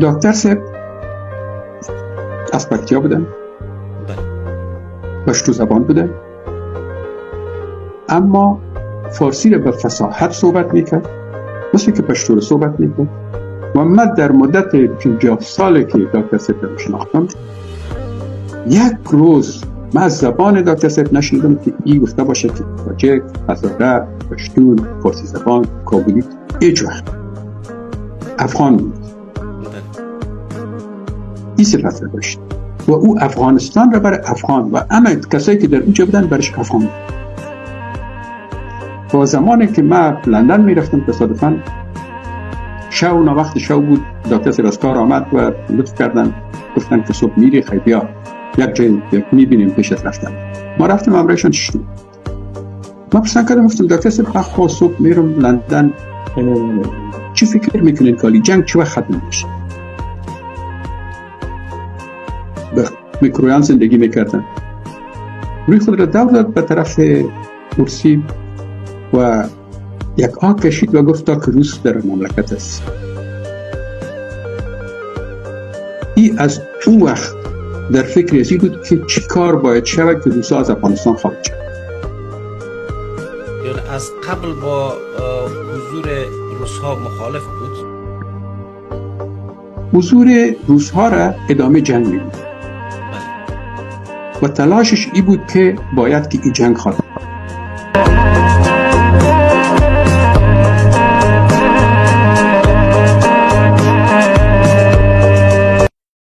دکتر صاحب از پکتیا بودن، پشتو زبان بودن، اما فارسی رو به فصاحت صحبت میکرد مثل که پشتو رو صحبت میکرد. و من در مدت 50 سالی که دکتر صاحب رو شناختم، یک روز من از زبان دکتر صاحب نشنیدم که این گفته باشه که تاجک، هزاره، پشتون، فارسی زبان، کابلی، هیچ وقت. افغان بود. این صفت رو داشت و او افغانستان رو برای افغان و اما کسایی که در اونجا بودن برش افغان بود. و زمانی که من لندن میرفتم تصادفاً شو وقت شو بود، دکتر صاحب از کار آمد و لطف کردن گفتن که صبح میری خیلی بیا یک جای میبینیم پیش از رفتن. ما رفتیم امرایشان شدیم. ما پسند کردم گفتم دکتر صاحب خواست صبح میرم لندن، چی فکر میکنین کالی جنگ چه وقت ختم میشه؟ میکرویان زندگی میکردن. روی خود را دو داد به طرف کرسی و یک آه کشید و گفت تا که روس در مملکت است. این از اون وقت در فکر ازی بود که چی کار باید شود که روسا از افغانستان خارج شد. یعنی از قبل با حضور روس‌ها مخالف بود؟ حضور روس‌ها را ادامه جنگ می‌بود و تلاشش ای بود که باید که این جنگ خاتمه.